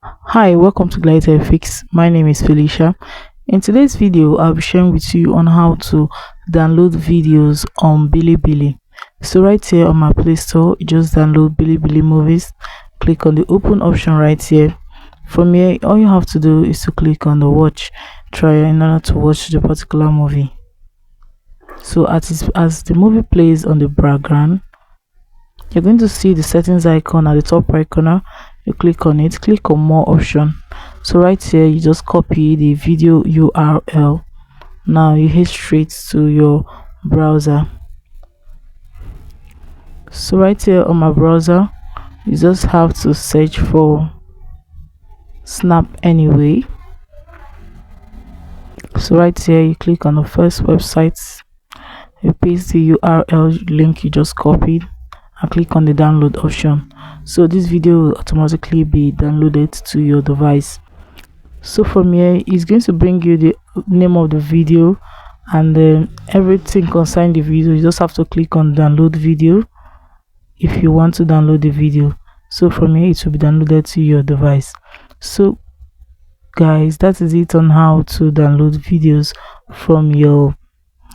Hi, welcome to GladyTechFix. My name is Felicia. In today's video, I'll be sharing with you on how to download videos on BiliBili. So right here on my Play Store, you just download BiliBili movies. Click on the open option right here. From here, all you have to do is to click on the watch trial in order to watch the particular movie. So as the movie plays on the background, you're going to see the settings icon at the top right corner. You click on it, click on more option. So right here, you just copy the video URL. Now you head straight to your browser. So right here on my browser, you just have to search for Snap Anyway. So right here, you click on the first website, you paste the URL link you just copied and click on the download option. So this video will automatically be downloaded to your device. So from here, it's going to bring you the name of the video and everything concerning the video. You just have to click on download video if you want to download the video. So from here, it will be downloaded to your device. So guys, that is it on how to download videos from your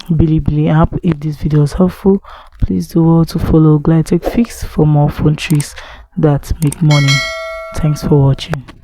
BiliBili app. If this video was helpful, please do well to follow GladyTechFix for more phone tricks that make money. Thanks for watching.